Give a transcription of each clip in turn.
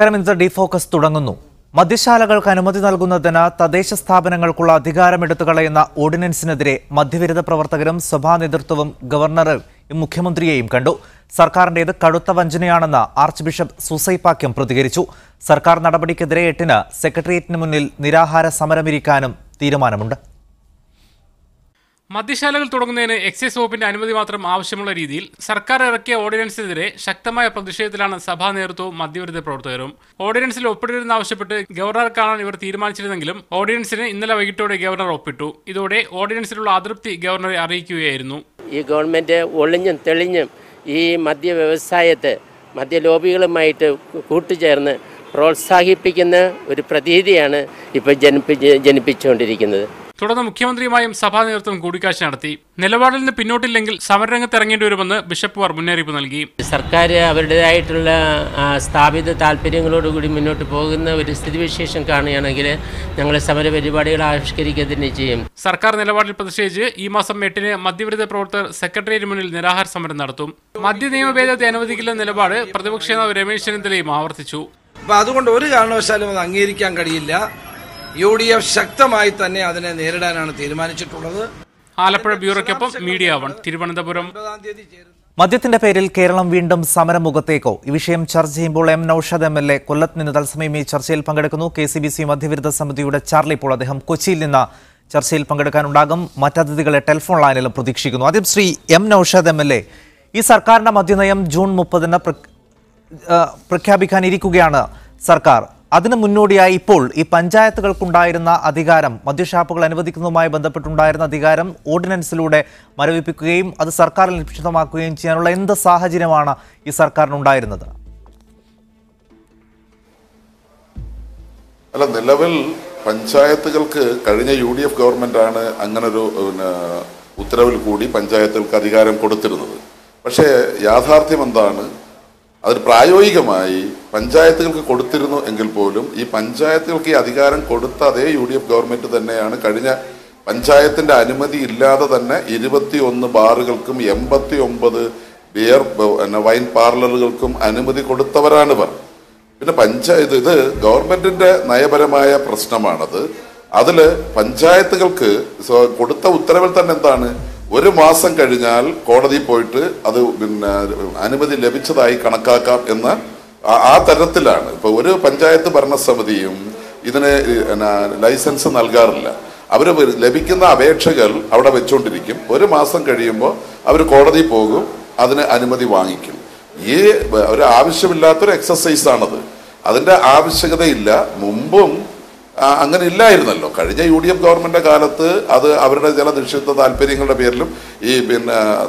ഇന്ന് ഡിഫോക്കസ് തുടങ്ങുന്നു. മദ്യശാലകൾക്ക് അനുമതി നൽകുന്നതിന് തദ്ദേശ സ്ഥാപനങ്ങൾക്കുള്ള അധികാരമെടുത്തു കളയുന്ന ഓർഡിനൻസിനെതിരെ മദ്യവിരുദ്ധ പ്രവർത്തകരും സഭാ നേതൃത്വവും ഗവർണറെയും മുഖ്യമന്ത്രിയെയും കണ്ടു. സർക്കാരിന്റേത് കടുത്ത വഞ്ചനയാണെന്ന് ആർച്ച് ബിഷപ്പ് സൂസൈപാക്യം പ്രതികരിച്ചു. സർക്കാർ നടപടിക്കെതിരെ 8-ന് സെക്രട്ടേറിയറ്റിന് മുന്നിൽ നിരാഹാര സമരമിരിക്കാനും തീരുമാനമുണ്ട്. മദ്യശാലകൾ തുടങ്ങുന്നതിന് എക്സൈസ് വകുപ്പിന്റെ അനുമതി മാത്രം ആവശ്യമുള്ള രീതിയിൽ സർക്കാർ ഇറക്കിയ ഓർഡിനൻസിനെതിരെ ശക്തമായ പ്രതിഷേധത്തിലാണ് സഭാ നേതൃത്വവും മദ്യവിരുദ്ധ പ്രവർത്തകരും. ഓർഡിനൻസിൽ ഒപ്പിടരുതെന്നാവശ്യപ്പെട്ട് ഗവർണറെ കാണാൻ ഇവർ തീരുമാനിച്ചിരുന്നെങ്കിലും ഓർഡിനൻസിന് ഇന്നലെ വൈകിട്ടോടെ ഗവർണർ ഒപ്പിട്ടു. ഇതോടെ ഓർഡിനൻസിലുള്ള അതൃപ്തി ഗവർണറെ അറിയിക്കുകയായിരുന്നു. ഈ ഗവൺമെന്റ് ഒളിഞ്ഞും തെളിഞ്ഞും ഈ മദ്യ വ്യവസായത്തെ മദ്യലോബികളുമായിട്ട് കൂട്ടുചേർന്ന് പ്രോത്സാഹിപ്പിക്കുന്ന ഒരു പ്രതീതിയാണ് ഇപ്പോൾ ജനിപ്പിച്ചുകൊണ്ടിരിക്കുന്നത്. തുടർന്ന് മുഖ്യമന്ത്രിയുമായും സഭാ നേതൃത്വം കൂടിക്കാഴ്ച നടത്തി. നിലപാടിൽ നിന്ന് പിന്നോട്ടില്ലെങ്കിൽ സമരരംഗത്ത് ഇറങ്ങേണ്ടി വരുമെന്ന് ബിഷപ്പുമാർ മുന്നറിയിപ്പ് നൽകി. സർക്കാർ അവരുടേതായിട്ടുള്ള സ്ഥാപിത താല്പര്യങ്ങളോടുകൂടി മുന്നോട്ട് പോകുന്ന ഒരു സ്ഥിതിവിശേഷം കാണുകയാണെങ്കിൽ ഞങ്ങൾ സമര പരിപാടികൾ ആവിഷ്കരിക്കുക തന്നെ ചെയ്യും. സർക്കാർ നിലപാടിൽ പ്രതിഷേധിച്ച് ഈ മാസം 8-ന് മദ്യവിരുദ്ധ പ്രവർത്തകർ സെക്രട്ടേറിയറ്റിന് മുന്നിൽ നിരാഹാര സമരം നടത്തും. മദ്യ നിയമ ഭേദഗതി അനുവദിക്കില്ലെന്ന നിലപാട് പ്രതിപക്ഷ നേതാവ് രമേശ് ചെന്നിത്തലയും ആവർത്തിച്ചു. അതുകൊണ്ട് ഒരു കാരണവശാലും അത് അംഗീകരിക്കാൻ കഴിയില്ല. UDF ശക്തമായി തന്നെ അതിനെ നേരിടാനാണ് തീരുമാനിച്ചിട്ടുള്ളത്. ആലപ്പുഴ ബ്യൂറോയ്ക്കൊപ്പം മീഡിയ 1 തിരുവനന്തപുരം. മദ്യത്തിന്റെ പേരിൽ കേരളം വീണ്ടും സമരമുഖത്തേക്കോ? ഈ വിഷയം ചർച്ച ചെയ്യുമ്പോൾ M. നൌഷാദ് MLA കൊല്ലത്ത് നിന്ന് തത്സമയം ഈ ചർച്ചയിൽ പങ്കെടുക്കുന്നു. KCBC മദ്യവിരുദ്ധ സമിതിയുടെ ചാർലി പോൾ അദ്ദേഹം കൊച്ചിയിൽ നിന്ന് ചർച്ചയിൽ പങ്കെടുക്കാനുണ്ടാകും. മറ്റതിഥികളെ ടെലിഫോൺ ലൈനിലും പ്രതീക്ഷിക്കുന്നു. ആദ്യം ശ്രീ M. നൌഷാദ് MLA, ഈ സർക്കാരിന്റെ മദ്യനയം ജൂൺ 30-ന് പ്രഖ്യാപിക്കാനിരിക്കുകയാണ് സർക്കാർ. അതിന് മുന്നോടിയായി ഇപ്പോൾ ഈ പഞ്ചായത്തുകൾക്കുണ്ടായിരുന്ന അധികാരം, മദ്യഷാപ്പുകൾ അനുവദിക്കുന്നതുമായി ബന്ധപ്പെട്ടുണ്ടായിരുന്ന അധികാരം ഓർഡിനൻസിലൂടെ മരവിപ്പിക്കുകയും അത് സർക്കാരിൽ നിക്ഷിപ്തമാക്കുകയും ചെയ്യാനുള്ള എന്ത് സാഹചര്യമാണ് ഈ സർക്കാരിനുണ്ടായിരുന്നത്? അല്ല, നിലവിൽ പഞ്ചായത്തുകൾക്ക് കഴിഞ്ഞ UDF ഗവൺമെന്റാണ് അങ്ങനൊരു ഉത്തരവിൽ കൂടി പഞ്ചായത്തുകൾക്ക് അധികാരം കൊടുത്തിരുന്നത്. പക്ഷേ യാഥാർത്ഥ്യം എന്താണ്? അത് പ്രായോഗികമായി പഞ്ചായത്തുകൾക്ക് കൊടുത്തിരുന്നു എങ്കിൽ പോലും ഈ പഞ്ചായത്തുകൾക്ക് ഈ അധികാരം കൊടുത്ത അതേ UDF ഗവൺമെന്റ് തന്നെയാണ് കഴിഞ്ഞ പഞ്ചായത്തിന്റെ അനുമതി ഇല്ലാതെ തന്നെ 21 ബാറുകൾക്കും 89 ബിയർ വൈൻ പാർലറുകൾക്കും അനുമതി കൊടുത്തവരാണിവർ. പിന്നെ പഞ്ചായത്ത്, ഇത് ഗവൺമെന്റിന്റെ നയപരമായ പ്രശ്നമാണത്. അതില് പഞ്ചായത്തുകൾക്ക് കൊടുത്ത ഉത്തരവിൽ തന്നെ എന്താണ്, 1 മാസം കഴിഞ്ഞാൽ കോടതി പോയിട്ട് അത് അനുമതി ലഭിച്ചതായി കണക്കാക്കാം എന്ന ആ തരത്തിലാണ്. ഇപ്പൊ ഒരു പഞ്ചായത്ത് ഭരണസമിതിയും ഇതിന് ലൈസൻസ് നൽകാറില്ല. അവർ ലഭിക്കുന്ന അപേക്ഷകൾ അവിടെ വെച്ചുകൊണ്ടിരിക്കും. 1 മാസം കഴിയുമ്പോൾ അവർ കോടതി പോകും, അതിന് അനുമതി വാങ്ങിക്കും. ഈ ഒരു ആവശ്യമില്ലാത്തൊരു എക്സസൈസ് ആണത്. അതിന്റെ ആവശ്യകതയില്ല. മുമ്പും അങ്ങനെ ഇല്ലായിരുന്നല്ലോ. കഴിഞ്ഞ UDF ഗവൺമെന്റിന്റെ കാലത്ത് അത് അവരുടെ ചില നിശ്ചിത താല്പര്യങ്ങളുടെ പേരിലും ഈ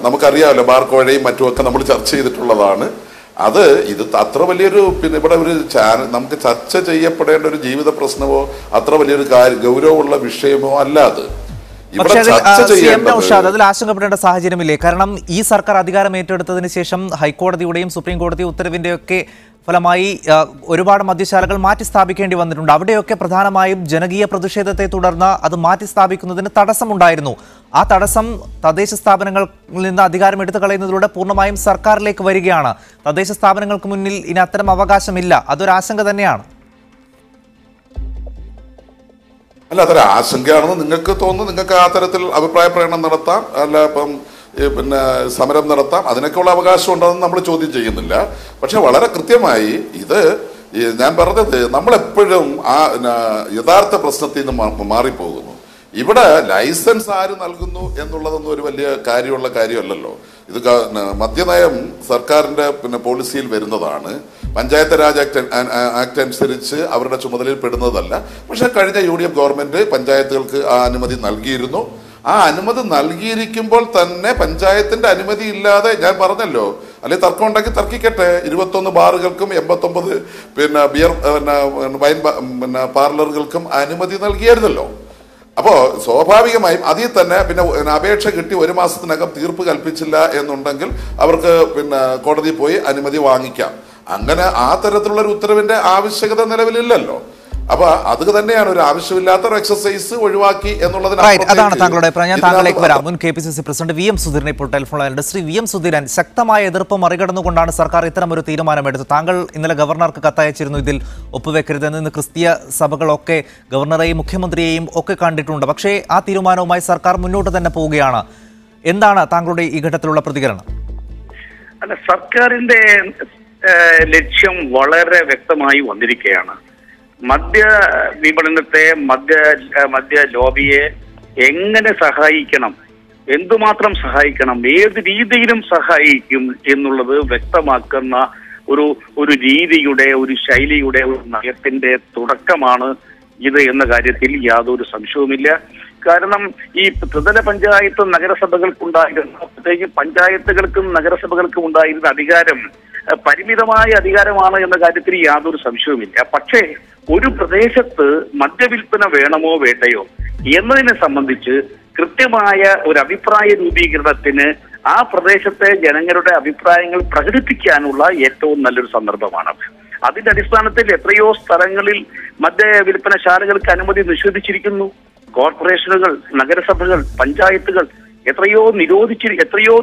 നമുക്കറിയാമല്ലോ, ബാർക്കോഴയും മറ്റുമൊക്കെ നമ്മൾ ചർച്ച ചെയ്തിട്ടുള്ളതാണ്. ഇത് അത്ര വലിയൊരു ഇവിടെ ഒരു നമുക്ക് ചർച്ച ചെയ്യപ്പെടേണ്ട ഒരു ജീവിത പ്രശ്നമോ അത്ര വലിയൊരു ഗൗരവമുള്ള വിഷയമോ അല്ല അത്. അതിൽ ആശങ്കപ്പെടേണ്ട സാഹചര്യമില്ലേ? കാരണം ഈ സർക്കാർ അധികാരം ഏറ്റെടുത്തതിന് ശേഷം ഹൈക്കോടതിയുടെയും സുപ്രീം കോടതി ഉത്തരവിന്റെയൊക്കെ ഫലമായി ഒരുപാട് മദ്യശാലകൾ മാറ്റി സ്ഥാപിക്കേണ്ടി വന്നിട്ടുണ്ട്. അവിടെയൊക്കെ പ്രധാനമായും ജനകീയ പ്രതിഷേധത്തെ തുടർന്ന് അത് മാറ്റി സ്ഥാപിക്കുന്നതിന് തടസ്സമുണ്ടായിരുന്നു. ആ തടസ്സം തദ്ദേശ സ്ഥാപനങ്ങളിൽ നിന്ന് അധികാരം എടുത്തു കളയുന്നതിലൂടെ പൂർണ്ണമായും സർക്കാരിലേക്ക് വരികയാണ്. തദ്ദേശ സ്ഥാപനങ്ങൾക്ക് മുന്നിൽ ഇനി അത്തരം അവകാശമില്ല. അതൊരു ആശങ്ക തന്നെയാണ്. അല്ല, അതൊരു ആശങ്കയാണെന്ന് നിങ്ങൾക്ക് തോന്നുന്നു. നിങ്ങൾക്ക് ആ തരത്തിൽ അഭിപ്രായ പ്രകടനം നടത്താം, അല്ല ഇപ്പം സമരം നടത്താം, അതിനൊക്കെയുള്ള അവകാശം ഉണ്ടെന്ന് നമ്മൾ ചോദ്യം ചെയ്യുന്നില്ല. പക്ഷെ വളരെ കൃത്യമായി ഇത് ഞാൻ പറഞ്ഞത്, നമ്മളെപ്പോഴും ആ യഥാർത്ഥ പ്രശ്നത്തിൽ നിന്ന് മാറിപ്പോകുന്നു. ഇവിടെ ലൈസൻസ് ആര് നൽകുന്നു എന്നുള്ളതൊന്നും ഒരു വലിയ കാര്യമുള്ള കാര്യമല്ലല്ലോ. ഇത് മദ്യനയം സർക്കാരിന്റെ പോളിസിയിൽ വരുന്നതാണ്. പഞ്ചായത്ത് രാജ് ആക്ട് അനുസരിച്ച് അവരുടെ ചുമതലയിൽ പെടുന്നതല്ല. പക്ഷെ കഴിഞ്ഞ UDF ഗവൺമെന്റ് പഞ്ചായത്തുകൾക്ക് ആ അനുമതി നൽകിയിരുന്നു. ആ അനുമതി നൽകിയിരിക്കുമ്പോൾ തന്നെ പഞ്ചായത്തിന്റെ അനുമതി ഇല്ലാതെ, ഞാൻ പറഞ്ഞല്ലോ, അല്ലെങ്കിൽ തർക്കം ഉണ്ടെങ്കിൽ തർക്കിക്കട്ടെ, 21 ബാറുകൾക്കും 89 ബിയർ വൈൻ പാർലറുകൾക്കും അനുമതി നൽകിയായിരുന്നല്ലോ. അപ്പോൾ സ്വാഭാവികമായും അതിൽ തന്നെ അപേക്ഷ കിട്ടി 1 മാസത്തിനകം തീർപ്പ് കൽപ്പിച്ചില്ല എന്നുണ്ടെങ്കിൽ അവർക്ക് കോടതി പോയി അനുമതി വാങ്ങിക്കാം. അങ്ങനെ ആ തരത്തിലുള്ള ഒരു ഉത്തരവിന്റെ ആവശ്യകത നിലവിലില്ലല്ലോ. അപ്പൊ അത് തന്നെയാണ് ഒരു ആവശ്യമില്ലാത്ത ഒരു എക്സസൈസ് ഒഴിവാക്കി എന്നുള്ളതിന് അതാണ് താങ്കളുടെ അഭിപ്രായം. ഞാൻ താങ്കളിലേക്ക് വരാം. മുൻ KPCC പ്രസിഡന്റ് VM സുധീരൻ ഇപ്പോൾ ടെലിഫോൺ ലൈനിലുണ്ട്. ശ്രീ VM സുധീരൻ, ശക്തമായ എതിർപ്പ് മറികടന്നുകൊണ്ടാണ് സർക്കാർ ഇത്തരം ഒരു തീരുമാനമെടുത്തത്. താങ്കൾ ഇന്നലെ ഗവർണർക്ക് കത്തയച്ചിരുന്നു ഇതിൽ ഒപ്പുവെക്കരുതെന്ന്. ഇന്ന് ക്രിസ്തീയ സഭകളൊക്കെ ഗവർണറെയും മുഖ്യമന്ത്രിയെയും ഒക്കെ കണ്ടിട്ടുണ്ട്. പക്ഷേ ആ തീരുമാനവുമായി സർക്കാർ മുന്നോട്ട് തന്നെ പോവുകയാണ്. എന്താണ് താങ്കളുടെ ഈ ഘട്ടത്തിലുള്ള പ്രതികരണം? അല്ല, സർക്കാരിന്റെ ലക്ഷ്യം വളരെ വ്യക്തമായി വന്നിരിക്കുകയാണ്. മദ്യ വിപണനത്തെ, മദ്യ ലോബിയെ എങ്ങനെ സഹായിക്കണം, എന്തുമാത്രം സഹായിക്കണം, ഏത് രീതിയിലും സഹായിക്കും എന്നുള്ളത് വ്യക്തമാക്കുന്ന ഒരു രീതിയുടെ, ഒരു ശൈലിയുടെ, ഒരു നയത്തിന്റെ തുടക്കമാണ് ഇത് എന്ന കാര്യത്തിൽ യാതൊരു സംശയവുമില്ല. കാരണം ഈ ത്രിതല പഞ്ചായത്ത് നഗരസഭകൾക്കുണ്ടായിരുന്ന, പ്രത്യേകിച്ച് പഞ്ചായത്തുകൾക്കും നഗരസഭകൾക്കും ഉണ്ടായിരുന്ന അധികാരം പരിമിതമായ അധികാരമാണ് എന്ന കാര്യത്തിൽ യാതൊരു സംശയവുമില്ല. പക്ഷേ ഒരു പ്രദേശത്ത് മദ്യവിൽപ്പന വേണമോ വേണ്ടയോ എന്നതിനെ സംബന്ധിച്ച് കൃത്യമായ ഒരു അഭിപ്രായ രൂപീകരണത്തിന് ആ പ്രദേശത്തെ ജനങ്ങളുടെ അഭിപ്രായങ്ങൾ പ്രകടിപ്പിക്കാനുള്ള ഏറ്റവും നല്ലൊരു സന്ദർഭമാണ്. അതിന്റെ അടിസ്ഥാനത്തിൽ എത്രയോ സ്ഥലങ്ങളിൽ മദ്യവിൽപ്പനശാലകൾക്ക് അനുമതി നിഷേധിച്ചിരിക്കുന്നു. കോർപ്പറേഷനുകൾ, നഗരസഭകൾ, പഞ്ചായത്തുകൾ എത്രയോ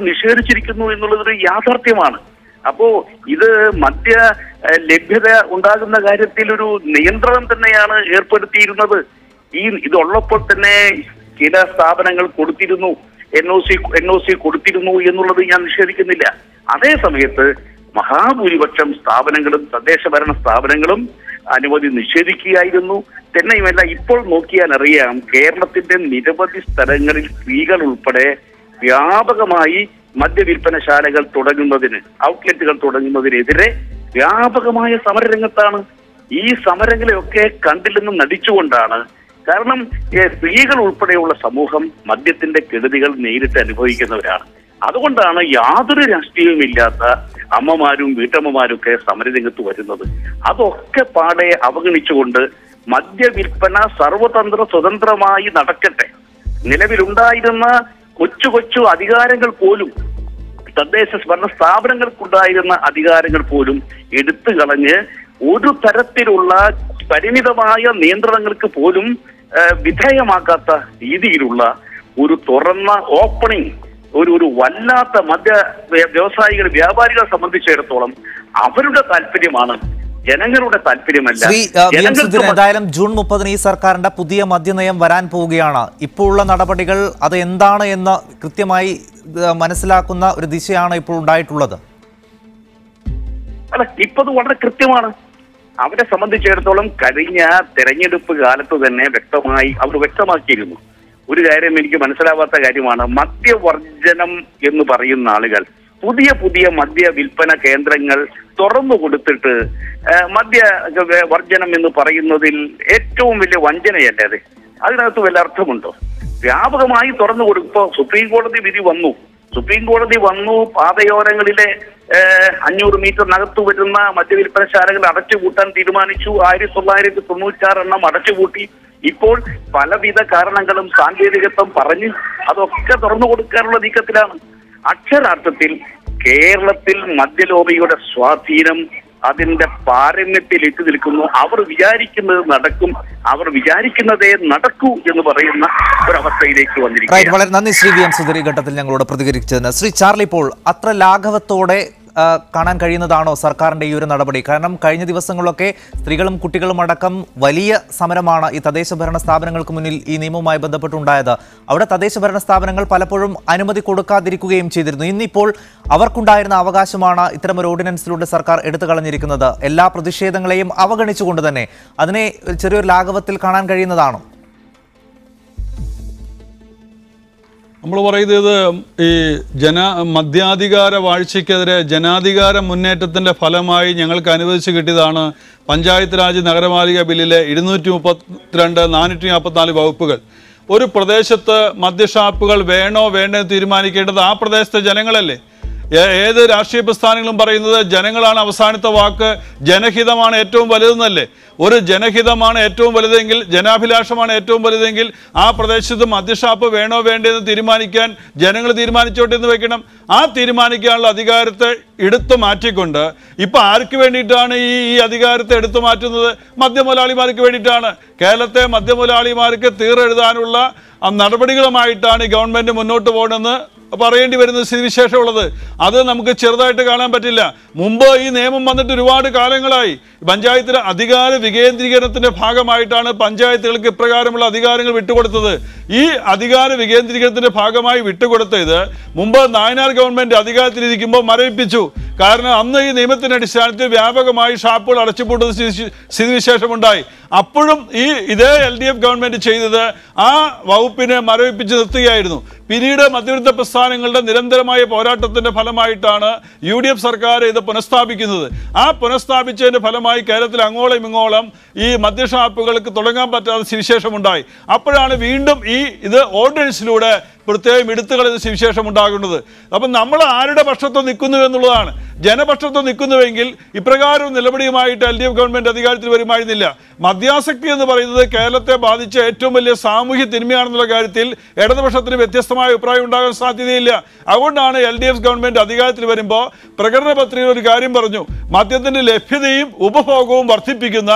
നിഷേധിച്ചിരിക്കുന്നു എന്നുള്ളതൊരു യാഥാർത്ഥ്യമാണ്. അപ്പോ ഇത് മദ്യ ലഭ്യത ഉണ്ടാകുന്ന കാര്യത്തിൽ ഒരു നിയന്ത്രണം തന്നെയാണ് ഏർപ്പെടുത്തിയിരുന്നത്. ഇതുള്ളപ്പോൾ തന്നെ ചില സ്ഥാപനങ്ങൾ കൊടുത്തിരുന്നു, NOC കൊടുത്തിരുന്നു എന്നുള്ളത് ഞാൻ നിഷേധിക്കുന്നില്ല. അതേ സമയത്ത് മഹാഭൂരിപക്ഷം സ്ഥാപനങ്ങളും തദ്ദേശഭരണ സ്ഥാപനങ്ങളും അനുമതി നിഷേധിക്കുകയായിരുന്നു. തന്നെയുമല്ല, ഇപ്പോൾ നോക്കിയാൽ അറിയാം, കേരളത്തിന്റെ നിരവധി സ്ഥലങ്ങളിൽ സ്ത്രീകൾ ഉൾപ്പെടെ വ്യാപകമായി മദ്യവിൽപ്പനശാലകൾ തുടങ്ങുന്നതിന്, ഔട്ട്ലെറ്റുകൾ തുടങ്ങുന്നതിനെതിരെ വ്യാപകമായ സമരരംഗത്താണ്. ഈ സമരങ്ങളെയൊക്കെ കണ്ടില്ലെന്ന് നടിച്ചുകൊണ്ടാണ്. കാരണം സ്ത്രീകൾ ഉൾപ്പെടെയുള്ള സമൂഹം മദ്യത്തിന്റെ കെടുതികൾ നേരിട്ട് അനുഭവിക്കുന്നവരാണ്. അതുകൊണ്ടാണ് യാതൊരു രാഷ്ട്രീയവുമില്ലാത്ത അമ്മമാരും വീട്ടമ്മമാരും ഒക്കെ സമരരംഗത്ത് വരുന്നത്. അതൊക്കെ പാടെ അവഗണിച്ചുകൊണ്ട് മദ്യവിൽപ്പന സർവതന്ത്ര സ്വതന്ത്രമായി നടക്കട്ടെ, നിലവിലുണ്ടായിരുന്ന കൊച്ചു അധികാരങ്ങൾ പോലും, തദ്ദേശ ഭരണ സ്ഥാപനങ്ങൾക്കുണ്ടായിരുന്ന അധികാരങ്ങൾ പോലും എടുത്തു കളഞ്ഞ് ഒരു തരത്തിലുള്ള പരിമിതമായ നിയന്ത്രണങ്ങൾക്ക് പോലും വിധേയമാക്കാത്ത രീതിയിലുള്ള ഒരു തുറന്ന ഓപ്പണിംഗ്, ഒരു വല്ലാത്ത മദ്യ വ്യവസായികൾ, വ്യാപാരികളെ സംബന്ധിച്ചിടത്തോളം അവരുടെ താല്പര്യമാണ്, ജനങ്ങളുടെ താല്പര്യമല്ല. എന്തായാലും ജൂൺ 30 ഈ സർക്കാരിന്റെ പുതിയ മദ്യനയം വരാൻ പോവുകയാണ്. ഇപ്പോൾ ഉള്ള നടപടികൾ അത് എന്താണ് എന്ന് കൃത്യമായി മനസ്സിലാക്കുന്ന ഒരു ദിശയാണ് ഇപ്പോൾ ഉണ്ടായിട്ടുള്ളത്. അല്ല, ഇപ്പത് വളരെ കൃത്യമാണ്. അവരെ സംബന്ധിച്ചിടത്തോളം കഴിഞ്ഞ തെരഞ്ഞെടുപ്പ് കാലത്ത് തന്നെ അവർ വ്യക്തമാക്കിയിരുന്നു. ഒരു കാര്യം എനിക്ക് മനസ്സിലാവാത്ത കാര്യമാണ്, മദ്യവർജനം എന്ന് പറയുന്ന ആളുകൾ പുതിയ മദ്യ വിൽപ്പന കേന്ദ്രങ്ങൾ തുറന്നു കൊടുത്തിട്ട് മദ്യ വർജനം എന്ന് പറയുന്നതിൽ ഏറ്റവും വലിയ വഞ്ചനയല്ലേ അത്? അതിനകത്ത് വല്ല അർത്ഥമുണ്ടോ? വ്യാപകമായി തുറന്നു കൊടുക്കുമ്പോൾ സുപ്രീം കോടതി വന്നു പാതയോരങ്ങളിലെ 500 മീറ്ററിനകത്ത് വരുന്ന മദ്യവിൽപ്പനശാലകൾ അടച്ചുപൂട്ടാൻ തീരുമാനിച്ചു. 1996 എണ്ണം അടച്ചുപൂട്ടി. ഇപ്പോൾ പലവിധ കാരണങ്ങളും സാങ്കേതികത്വം പറഞ്ഞ് അതൊക്കെ തുറന്നു കൊടുക്കാനുള്ള നീക്കത്തിലാണ്. അക്ഷരാർത്ഥത്തിൽ കേരളത്തിൽ മദ്യലോബിയുടെ സ്വാധീനം അതിന്റെ പാരമ്യത്തിൽ എത്തി നിൽക്കുന്നു. അവർ വിചാരിക്കുന്നത് നടക്കും, അവർ വിചാരിക്കുന്നതേ നടക്കൂ എന്ന് പറയുന്ന ഒരവസ്ഥയിലേക്ക് വന്നിരിക്കുന്നു. വളരെ നന്ദി ശ്രീ VM സുധീർ, ഈ ഘട്ടത്തിൽ ഞങ്ങളോട് പ്രതികരിച്ചതിന്. ശ്രീ ചാർലി പോൾ, അത്ര ലാഘവത്തോടെ കാണാൻ കഴിയുന്നതാണോ സർക്കാരിന്റെ ഈ ഒരു നടപടി? കാരണം കഴിഞ്ഞ ദിവസങ്ങളിലൊക്കെ സ്ത്രീകളും കുട്ടികളും അടക്കം വലിയ സമരമാണ് ഈ തദ്ദേശ ഭരണ സ്ഥാപനങ്ങൾക്ക് മുന്നിൽ ഈ നിയമവുമായി ബന്ധപ്പെട്ടുണ്ടായത്. അവിടെ തദ്ദേശ ഭരണ സ്ഥാപനങ്ങൾ പലപ്പോഴും അനുമതി കൊടുക്കാതിരിക്കുകയും ചെയ്തിരുന്നു. ഇന്നിപ്പോൾ അവർക്കുണ്ടായിരുന്ന അവകാശമാണ് ഇത്തരമൊരു ഓർഡിനൻസിലൂടെ സർക്കാർ എടുത്തു കളഞ്ഞിരിക്കുന്നത്. എല്ലാ പ്രതിഷേധങ്ങളെയും അവഗണിച്ചുകൊണ്ട് തന്നെ അതിനെ ചെറിയൊരു ലാഘവത്തിൽ കാണാൻ കഴിയുന്നതാണോ? നമ്മൾ പറയുന്നത് ഈ മദ്യാധികാര വാഴ്ചയ്ക്കെതിരെ ജനാധികാര മുന്നേറ്റത്തിൻ്റെ ഫലമായി ഞങ്ങൾക്ക് അനുവദിച്ച് കിട്ടിയതാണ് പഞ്ചായത്ത് രാജ് നഗരപാലിക ബില്ലിലെ 232, 444 വകുപ്പുകൾ. ഒരു പ്രദേശത്ത് മദ്യഷാപ്പുകൾ വേണോ വേണ്ടോ തീരുമാനിക്കേണ്ടത് ആ പ്രദേശത്തെ ജനങ്ങളല്ലേ? ഏത് രാഷ്ട്രീയ പ്രസ്ഥാനങ്ങളും പറയുന്നത് ജനങ്ങളാണ് അവസാനത്തെ വാക്ക്, ജനഹിതമാണ് ഏറ്റവും വലുതെന്നല്ലേ? ഒരു ജനഹിതമാണ് ഏറ്റവും വലുതെങ്കിൽ, ജനാഭിലാഷമാണ് ഏറ്റവും വലുതെങ്കിൽ ആ പ്രദേശത്ത് മദ്യഷാപ്പ് വേണോ വേണ്ടെന്ന് തീരുമാനിക്കാൻ ജനങ്ങൾ തീരുമാനിച്ചോട്ടെ എന്ന് വെക്കണം. ആ തീരുമാനിക്കാനുള്ള അധികാരത്തെ എടുത്തു മാറ്റിക്കൊണ്ട് ഇപ്പം ആർക്ക് വേണ്ടിയിട്ടാണ് ഈ അധികാരത്തെ എടുത്തു മാറ്റുന്നത്? മദ്യമുതലാളിമാർക്ക് വേണ്ടിയിട്ടാണ്. കേരളത്തെ മദ്യമുതലാളിമാർക്ക് തീരെഴുതാനുള്ള നടപടികളുമായിട്ടാണ് ഈ ഗവൺമെൻറ് മുന്നോട്ട് പോകണമെന്ന് പറയേണ്ടി വരുന്ന സ്ഥിതിവിശേഷമുള്ളത്. അത് നമുക്ക് ചെറുതായിട്ട് കാണാൻ പറ്റില്ല. മുമ്പ് ഈ നിയമം വന്നിട്ട് ഒരുപാട് കാലങ്ങളായി. പഞ്ചായത്തിന് അധികാര വികേന്ദ്രീകരണത്തിന്റെ ഭാഗമായിട്ടാണ് പഞ്ചായത്തുകൾക്ക് ഇപ്രകാരമുള്ള അധികാരങ്ങൾ വിട്ടുകൊടുത്തത്. ഈ അധികാര വികേന്ദ്രീകരണത്തിന്റെ ഭാഗമായി വിട്ടുകൊടുത്തത് മുമ്പ് നായനാർ ഗവൺമെന്റ് അധികാരത്തിലിരിക്കുമ്പോൾ മരവിപ്പിച്ചു. കാരണം അന്ന് ഈ നിയമത്തിന്റെ അടിസ്ഥാനത്തിൽ വ്യാപകമായി ഷാപ്പുകൾ അടച്ചുപൂട്ടുന്ന സ്ഥിതിവിശേഷമുണ്ടായി. അപ്പോഴും ഇതേ LDF ഗവൺമെന്റ് ചെയ്തത് ആ വകുപ്പിനെ മരവിപ്പിച്ച് നിർത്തുകയായിരുന്നു. പിന്നീട് മദ്യവിരുദ്ധ പ്രസ്ഥാനങ്ങളുടെ നിരന്തരമായ പോരാട്ടത്തിന്റെ ഫലമായിട്ടാണ് UDF സർക്കാർ ഇത് പുനഃസ്ഥാപിക്കുന്നത്. ആ പുനഃസ്ഥാപിച്ചതിന്റെ ഫലമായി കേരളത്തിൽ അങ്ങോളം ഇങ്ങോളം ഈ മദ്യഷാപ്പുകൾക്ക് തുടങ്ങാൻ പറ്റാത്ത സ്ഥിതിവിശേഷമുണ്ടായി. അപ്പോഴാണ് വീണ്ടും ഇത് ഓർഡിനൻസിലൂടെ പ്രത്യേകം എടുത്തുകളയുന്ന സ്ഥിതിവിശേഷം ഉണ്ടാകുന്നത്. അപ്പം നമ്മൾ ആരുടെ പക്ഷത്ത് നിൽക്കുന്നു എന്നുള്ളതാണ്. ജനപക്ഷത്ത് നിൽക്കുന്നുവെങ്കിൽ ഇപ്രകാരം നിലപടിയുമായിട്ട് LDF ഗവൺമെന്റ് അധികാരത്തിൽ വരുമായിരുന്നില്ല. മദ്യാസക്തി എന്ന് പറയുന്നത് കേരളത്തെ ബാധിച്ച ഏറ്റവും വലിയ സാമൂഹ്യ തിന്മയാണെന്നുള്ള കാര്യത്തിൽ ഇടതുപക്ഷത്തിന് വ്യത്യസ്തമായ അഭിപ്രായം ഉണ്ടാകാൻ സാധ്യതയില്ല. അതുകൊണ്ടാണ് LDF ഗവൺമെന്റ് അധികാരത്തിൽ വരുമ്പോൾ പ്രകടന പത്രികയിൽ ഒരു കാര്യം പറഞ്ഞു: മദ്യത്തിന്റെ ലഭ്യതയും ഉപഭോഗവും വർദ്ധിപ്പിക്കുന്ന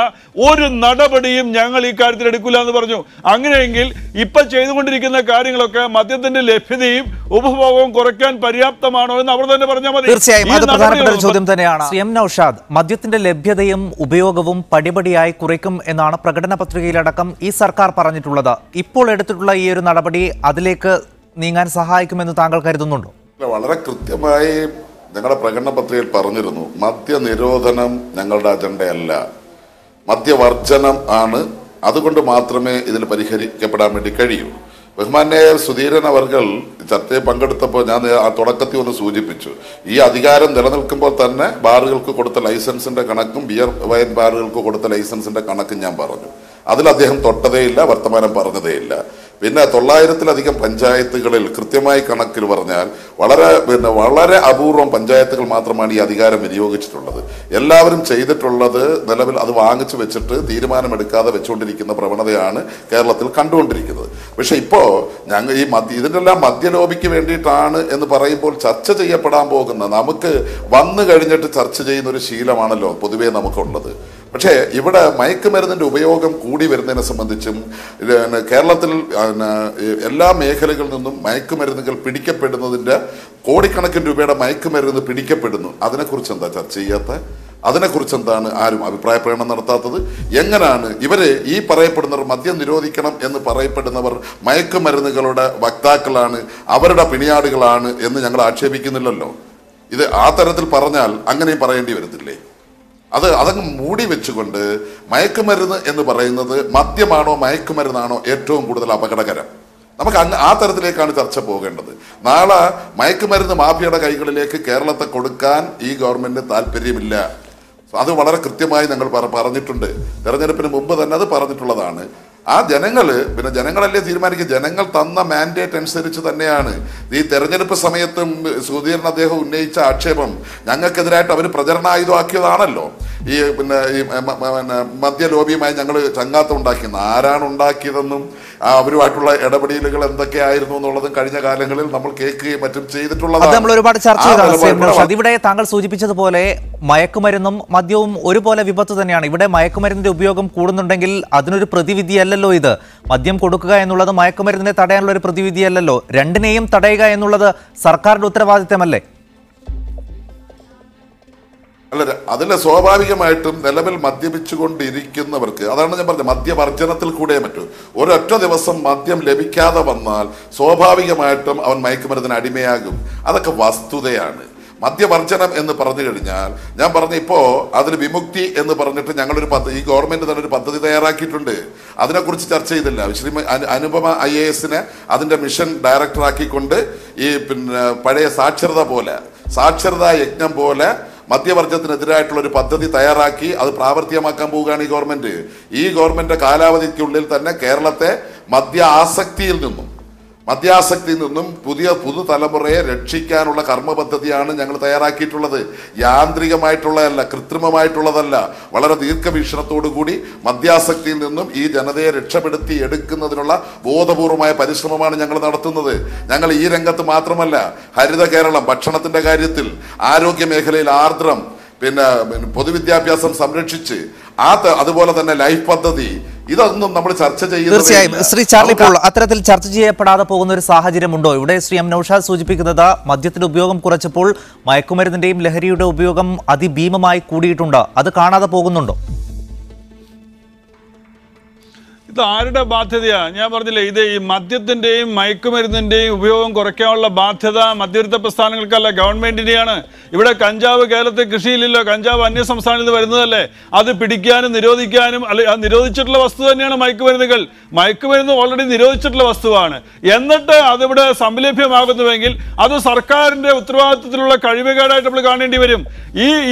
ഒരു നടപടിയും ഞങ്ങൾ ഈ കാര്യത്തിൽ എടുക്കില്ല എന്ന് പറഞ്ഞു. അങ്ങനെയെങ്കിൽ ഇപ്പൊ ചെയ്തുകൊണ്ടിരിക്കുന്ന കാര്യങ്ങളൊക്കെ മദ്യത്തിന്റെ ലഭ്യതയും ഉപഭോഗവും കുറയ്ക്കാൻ പര്യാപ്തമാണോ എന്ന് അവർ തന്നെ പറഞ്ഞാൽ മതി. തീർച്ചയായും അത് പ്രധാനപ്പെട്ട ഒരു ചോദ്യം തന്നെയാണ്. M. നൌഷാദ്, മദ്യത്തിന്റെ ലഭ്യതയും ഉപയോഗവും പടിപടിയായി കുറയ്ക്കും എന്നാണ് പ്രകടന പത്രികയിലടക്കം ഈ സർക്കാർ പറഞ്ഞിട്ടുള്ളത്. ഇപ്പോൾ എടുത്തിട്ടുള്ള ഈ ഒരു നടപടി അതിലേക്ക് നീങ്ങാൻ സഹായിക്കുമെന്ന് താങ്കൾ കരുതുന്നുണ്ടോ? വളരെ കൃത്യമായി ഞങ്ങളുടെ പ്രകടന പത്രികയിൽ പറഞ്ഞിരുന്നു, മദ്യനിരോധനം ഞങ്ങളുടെ അജണ്ടയല്ല, മദ്യവർജനം ആണ്. അതുകൊണ്ട് മാത്രമേ ഇതിൽ പരിഹരിക്കപ്പെടാൻ വേണ്ടി കഴിയൂ. ബഹുമാന്യായ സുധീരൻ അവർകൾ ചർച്ചയിൽ പങ്കെടുത്തപ്പോൾ ഞാൻ ആ തുടക്കത്തിൽ ഒന്ന് സൂചിപ്പിച്ചു, ഈ അധികാരം നിലനിൽക്കുമ്പോൾ തന്നെ ബാറുകൾക്ക് കൊടുത്ത ലൈസൻസിന്റെ കണക്കും ബിയർ വൈൻ ബാറുകൾക്ക് കൊടുത്ത ലൈസൻസിന്റെ കണക്കും ഞാൻ പറഞ്ഞു. അതിൽ അദ്ദേഹം തൊട്ടതേയില്ല, വർത്തമാനം പറഞ്ഞതേയില്ല. പിന്നെ 900-ലധികം പഞ്ചായത്തുകളിൽ കൃത്യമായി കണക്കിൽ പറഞ്ഞാൽ വളരെ അപൂർവം പഞ്ചായത്തുകൾ മാത്രമാണ് ഈ അധികാരം വിനിയോഗിച്ചിട്ടുള്ളത്. എല്ലാവരും ചെയ്തിട്ടുള്ളത് നിലവിൽ അത് വാങ്ങിച്ചു വെച്ചിട്ട് തീരുമാനമെടുക്കാതെ വെച്ചുകൊണ്ടിരിക്കുന്ന പ്രവണതയാണ് കേരളത്തിൽ കണ്ടുകൊണ്ടിരിക്കുന്നത്. പക്ഷെ ഇപ്പോൾ ഞങ്ങൾ ഇതിനെല്ലാം മദ്യലോബിക്ക് വേണ്ടിയിട്ടാണ് എന്ന് പറയുമ്പോൾ ചർച്ച ചെയ്യപ്പെടാൻ പോകുന്ന, നമുക്ക് വന്നു കഴിഞ്ഞിട്ട് ചർച്ച ചെയ്യുന്ന ഒരു ശീലമാണല്ലോ പൊതുവേ നമുക്കുള്ളത്. പക്ഷേ ഇവിടെ മയക്കുമരുന്നിന്റെ ഉപയോഗം കൂടി വരുന്നതിനെ സംബന്ധിച്ചും കേരളത്തിൽ എല്ലാ മേഖലകളിൽ നിന്നും മയക്കുമരുന്നുകൾ പിടിക്കപ്പെടുന്നതിന്റെ കോടിക്കണക്കിന് രൂപയുടെ മയക്കുമരുന്ന് പിടിക്കപ്പെടുന്നു. അതിനെക്കുറിച്ച് എന്താ ചർച്ച ചെയ്യാത്ത? അതിനെക്കുറിച്ച് എന്താണ് ആരും അഭിപ്രായ പ്രകടനം നടത്താത്തത്? എങ്ങനെയാണ് ഇവര് ഈ പറയപ്പെടുന്നവർ മദ്യം നിരോധിക്കണം എന്ന് പറയപ്പെടുന്നവർ മയക്കുമരുന്നുകളുടെ വക്താക്കളാണ്, അവരുടെ പിണിയാടുകളാണ് എന്ന് ഞങ്ങൾ ആക്ഷേപിക്കുന്നില്ലല്ലോ. ഇത് ആ തരത്തിൽ പറഞ്ഞാൽ അങ്ങനെയും പറയേണ്ടി വരത്തില്ലേ? അതങ്ങ് മൂടി വെച്ചുകൊണ്ട് മയക്കുമരുന്ന് എന്ന് പറയുന്നത് മദ്യമാണോ മയക്കുമരുന്നാണോ ഏറ്റവും കൂടുതൽ അപകടകരം? നമുക്ക് ആ തരത്തിലേക്കാണ് ചർച്ച പോകേണ്ടത്. നാളെ മയക്കുമരുന്ന് മാഫിയയുടെ കൈകളിലേക്ക് കേരളത്തെ കൊടുക്കാൻ ഈ ഗവൺമെന്റിന് താല്പര്യമില്ല. അത് വളരെ കൃത്യമായി ഞങ്ങൾ പറഞ്ഞിട്ടുണ്ട്. തെരഞ്ഞെടുപ്പിന് മുമ്പ് തന്നെ അത് പറഞ്ഞിട്ടുള്ളതാണ്. ആ പിന്നെ ജനങ്ങളല്ലേ തീരുമാനിക്കുക. ജനങ്ങൾ തന്ന മാൻഡേറ്റ് അനുസരിച്ച് തന്നെയാണ് ഈ തെരഞ്ഞെടുപ്പ് സമയത്തും സുധീരൻ അദ്ദേഹം ഉന്നയിച്ച ആക്ഷേപം ഞങ്ങൾക്കെതിരായിട്ട് അവർ പ്രചരണായുധമാക്കിയതാണല്ലോ. ഈ മദ്യ ലോബിയുമായി ഞങ്ങൾ ചങ്ങാത്തം ഉണ്ടാക്കിയെന്ന് ആരാണ് ഉണ്ടാക്കിയതെന്നും അവരുമായിട്ടുള്ള ഇടപെടലുകൾ എന്തൊക്കെയായിരുന്നു എന്നുള്ളതും കഴിഞ്ഞ കാലങ്ങളിൽ നമ്മൾ കേൾക്കുകയും മറ്റും ചെയ്തിട്ടുള്ളതാണ്. നമ്മൾ ഒരുപാട് ചർച്ച ചെയ്തതാണ്. ഇവിടെ താങ്കൾ സൂചിപ്പിച്ചതുപോലെ മയക്കുമരുന്നും മദ്യവും ഒരുപോലെ വിപത്ത് തന്നെയാണ്. ഇവിടെ മയക്കുമരുന്നിന്റെ ഉപയോഗം കൂടുന്നുണ്ടെങ്കിൽ അതിനൊരു പ്രതിവിധിയല്ലല്ലോ ഇത്. മദ്യം കൊടുക്കുക എന്നുള്ളത് മയക്കുമരുന്നിനെ തടയാനുള്ള ഒരു പ്രതിവിധിയല്ലല്ലോ. രണ്ടിനെയും തടയുക എന്നുള്ളത് സർക്കാരിന്റെ ഉത്തരവാദിത്തമല്ലേ? അല്ല, അതിൽ സ്വാഭാവികമായിട്ടും നിലവിൽ മദ്യപിച്ചുകൊണ്ടിരിക്കുന്നവർക്ക്, അതാണ് ഞാൻ പറഞ്ഞത്, മദ്യവർജനത്തിൽ കൂടെ പറ്റൂ. ഒരൊറ്റ ദിവസം മദ്യം ലഭിക്കാതെ വന്നാൽ സ്വാഭാവികമായിട്ടും അവൻ മയക്കുമരുന്നിന് അടിമയാകും. അതൊക്കെ വസ്തുതയാണ്. മദ്യവർജനം എന്ന് പറഞ്ഞു കഴിഞ്ഞാൽ ഞാൻ പറഞ്ഞ ഇപ്പോൾ അതിന് വിമുക്തി എന്ന് പറഞ്ഞിട്ട് ഞങ്ങളൊരു ഈ ഗവൺമെന്റ് തന്നെ ഒരു പദ്ധതി തയ്യാറാക്കിയിട്ടുണ്ട്. അതിനെക്കുറിച്ച് ചർച്ച ചെയ്തില്ല. ശ്രീ അനുപമ IAS അതിന്റെ മിഷൻ ഡയറക്ടറാക്കിക്കൊണ്ട് ഈ പഴയ സാക്ഷരതാ യജ്ഞം പോലെ മദ്യവർജനത്തിനെതിരായിട്ടുള്ള ഒരു പദ്ധതി തയ്യാറാക്കി അത് പ്രാവർത്തികമാക്കാൻ പോവുകയാണ് ഈ ഗവൺമെന്റ്. ഈ ഗവൺമെന്റ് കാലാവധിക്കുള്ളിൽ തന്നെ കേരളത്തെ മദ്യ ആസക്തിയിൽ നിന്നും മദ്യാസക്തിയിൽ നിന്നും പുതുതലമുറയെ രക്ഷിക്കാനുള്ള കർമ്മ പദ്ധതിയാണ് ഞങ്ങൾ തയ്യാറാക്കിയിട്ടുള്ളത്. യാന്ത്രികമായിട്ടുള്ളതല്ല, കൃത്രിമമായിട്ടുള്ളതല്ല. വളരെ ദീർഘവീക്ഷണത്തോടു കൂടി മദ്യാസക്തിയിൽ നിന്നും ഈ ജനതയെ രക്ഷപ്പെടുത്തി എടുക്കുന്നതിനുള്ള ബോധപൂർവമായ പരിശ്രമമാണ് ഞങ്ങൾ നടത്തുന്നത്. ഞങ്ങൾ ഈ രംഗത്ത് മാത്രമല്ല, ഹരിത കേരളം, ഭക്ഷണത്തിന്റെ കാര്യത്തിൽ, ആരോഗ്യ മേഖലയിൽ ആർദ്രം, പിന്നെ പൊതുവിദ്യാഭ്യാസം സംരക്ഷിച്ച് അതുപോലെ തന്നെ ലൈഫ് പദ്ധതി, ഇതൊന്നും നമ്മൾ ചർച്ച ചെയ്യുന്നത്. തീർച്ചയായും ശ്രീ ചാർലി പോൾ, അത്തരത്തിൽ ചർച്ച ചെയ്യപ്പെടാതെ പോകുന്ന ഒരു സാഹചര്യമുണ്ടോ? ഇവിടെ ശ്രീ എം നൌഷാദ് സൂചിപ്പിക്കുന്നത് മദ്യത്തിന്റെ ഉപയോഗം കുറച്ചപ്പോൾ മയക്കുമരുന്നിന്റെയും ലഹരിയുടെ ഉപയോഗം അതിഭീമമായി കൂടിയിട്ടുണ്ട്. അത് കാണാതെ പോകുന്നുണ്ടോ? ഇത് ആരുടെ ബാധ്യതയാ? ഞാൻ പറഞ്ഞില്ലേ, ഇത് ഈ മദ്യത്തിന്റെയും മയക്കുമരുന്നിന്റെയും ഉപയോഗം കുറയ്ക്കാനുള്ള ബാധ്യത മദ്യവിരുദ്ധ പ്രസ്ഥാനങ്ങൾക്കല്ല, ഗവൺമെന്റിന്റെയാണ്. ഇവിടെ കഞ്ചാവ് കേരളത്തിൽ കൃഷിയില്ലല്ലോ, കഞ്ചാവ് അന്യ സംസ്ഥാനത്ത് നിന്ന് വരുന്നതല്ലേ. അത് പിടിക്കാനും നിരോധിക്കാനും നിരോധിച്ചിട്ടുള്ള വസ്തു തന്നെയാണ് മയക്കുമരുന്നുകൾ. മയക്കുമരുന്ന് ഓൾറെഡി നിരോധിച്ചിട്ടുള്ള വസ്തുവാണ്. എന്നിട്ട് അതിവിടെ സംലഭ്യമാകുന്നുവെങ്കിൽ അത് സർക്കാരിന്റെ ഉത്തരവാദിത്വത്തിലുള്ള കഴിവുകേടായിട്ട് നമ്മൾ കാണേണ്ടി വരും.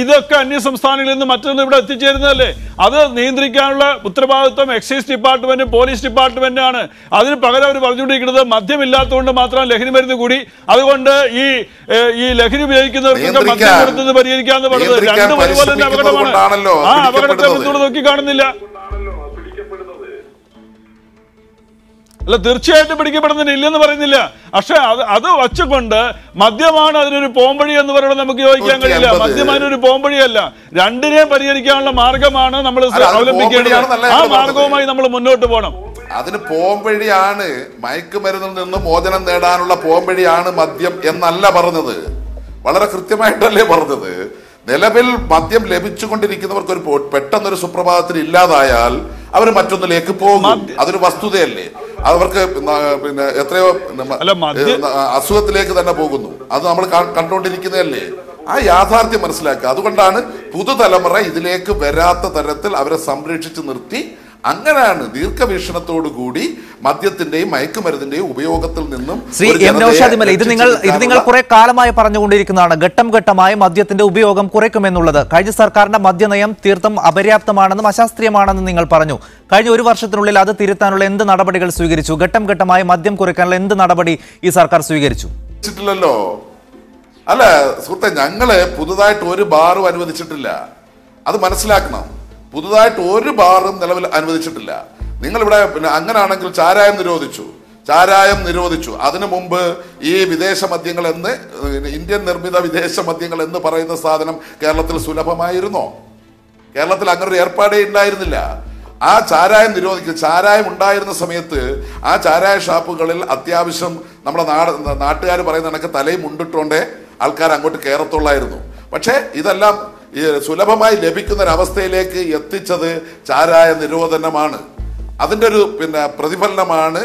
ഇതൊക്കെ അന്യ സംസ്ഥാനങ്ങളിൽ നിന്ന് മറ്റൊന്ന് ഇവിടെ എത്തിച്ചേരുന്നതല്ലേ. അത് നിയന്ത്രിക്കാനുള്ള ഉത്തരവാദിത്വം എക്സൈസ് ഡിപ്പാർട്ട്മെന്റ്, പോലീസ് ഡിപ്പാർട്ട്മെന്റ് ആണ്. അതിന് പകരം അവർ പറഞ്ഞുകൊണ്ടിരിക്കുന്നത് മദ്യമില്ലാത്തതുകൊണ്ട് മാത്രം ലഹരി മരുന്ന് കൂടി, അതുകൊണ്ട് ഈ ലഹരി ഉപയോഗിക്കുന്നവർക്കൊക്കെ മദ്യം കൊടുത്തത് പരിഹരിക്കാന്ന് പറഞ്ഞത് രണ്ടും ഒരുപോലെ തന്നെ അപകടമാണ്. ആ അപകടത്തെ എന്തുകൊണ്ട് നോക്കി കാണുന്നില്ല? അല്ല, തീർച്ചയായിട്ടും പിടിക്കപ്പെടുന്നതിന് ഇല്ലെന്ന് പറയുന്നില്ല. പക്ഷെ അത് വച്ചുകൊണ്ട് മദ്യമാണ് അതിനൊരു പോംവഴി എന്ന് പറയുന്നത് നമുക്ക് യോജിക്കാൻ കഴിയില്ല. മദ്യം അതിനൊരു പോംവഴിയല്ല, രണ്ടിനെയും പരിഹരിക്കാനുള്ള മാർഗമാണ് നമ്മൾ അവലംബിക്കേണ്ടത്. ആ മാർഗവുമായി നമ്മൾ മുന്നോട്ട് പോകണം. അതിന് പോംവഴിയാണ്, മയക്കുമരുന്നിൽ നിന്ന് മോചനം നേടാനുള്ള പോംവഴിയാണ് മദ്യം എന്നല്ല പറഞ്ഞത്. വളരെ കൃത്യമായിട്ടല്ലേ പറഞ്ഞത്. നിലവിൽ മദ്യം ലഭിച്ചുകൊണ്ടിരിക്കുന്നവർക്ക് ഒരു പെട്ടെന്നൊരു സുപ്രഭാതത്തിൽ ഇല്ലാതായാൽ അവർ മറ്റൊന്നിലേക്ക് പോകും. അതൊരു വസ്തുതയല്ലേ. അവർക്ക് പിന്നെ എത്രയോ അസുഖത്തിലേക്ക് തന്നെ പോകുന്നു. അത് നമ്മൾ കണ്ടുകൊണ്ടിരിക്കുന്നതല്ലേ. ആ യാഥാർത്ഥ്യം മനസ്സിലാക്കുക. അതുകൊണ്ടാണ് പുതുതലമുറ ഇതിലേക്ക് വരാത്ത തരത്തിൽ അവരെ സംരക്ഷിച്ച് നിർത്തി, അങ്ങനെയാണ് ദീർഘവീക്ഷണത്തോടു കൂടി മദ്യത്തിന്റെയും മയക്കുമരുന്നിന്റെയും ഉപയോഗത്തിൽ നിന്നും ശ്രീ എം നൌഷാദ്, ഇത് നിങ്ങൾ കുറെ കാലമായി പറഞ്ഞുകൊണ്ടിരിക്കുന്നതാണ്. ഘട്ടം ഘട്ടമായി മദ്യത്തിന്റെ ഉപയോഗം കുറയ്ക്കുമെന്നുള്ളത്. കഴിഞ്ഞ സർക്കാരിന്റെ മദ്യനയം തീർത്തും അപര്യാപ്തമാണെന്നും അശാസ്ത്രീയമാണെന്നും നിങ്ങൾ പറഞ്ഞു. കഴിഞ്ഞ ഒരു വർഷത്തിനുള്ളിൽ അത് തിരുത്താനുള്ള എന്ത് നടപടികൾ സ്വീകരിച്ചു? ഘട്ടം ഘട്ടമായി മദ്യം കുറയ്ക്കാനുള്ള എന്ത് നടപടി ഈ സർക്കാർ സ്വീകരിച്ചു? അല്ല സുഹൃത്തെ, ഞങ്ങള് പുതുതായിട്ട് ഒരു ബാറും അനുവദിച്ചിട്ടില്ല. അത് മനസ്സിലാക്കണം. പുതുതായിട്ട് ഒരു ബാറും നിലവിൽ അനുവദിച്ചിട്ടില്ല. നിങ്ങളിവിടെ പിന്നെ അങ്ങനാണെങ്കിൽ ചാരായം നിരോധിച്ചു. അതിനു മുമ്പ് ഈ വിദേശ മദ്യങ്ങൾ എന്ന്, ഇന്ത്യൻ നിർമ്മിത വിദേശ മദ്യങ്ങൾ എന്ന് പറയുന്ന സാധനം കേരളത്തിൽ സുലഭമായിരുന്നോ? കേരളത്തിൽ അങ്ങനെ ഒരു ഏർപ്പാടേ ഉണ്ടായിരുന്നില്ല. ആ ചാരായം നിരോധിക്കുക. ചാരായം ഉണ്ടായിരുന്ന സമയത്ത് ആ ചാരായ ഷാപ്പുകളിൽ അത്യാവശ്യം നമ്മുടെ നാട്ടുകാർ പറയുന്ന കണക്ക് തലയും മുണ്ടിട്ടോണ്ടേ ആൾക്കാർ അങ്ങോട്ട് കയറത്തുള്ളായിരുന്നു. പക്ഷേ ഇതെല്ലാം ഈ സുലഭമായി ലഭിക്കുന്ന ഒരവസ്ഥയിലേക്ക് എത്തിച്ചത് ചാരായ നിരോധനമാണ്. അതിൻ്റെ ഒരു പ്രതിഫലനമാണ്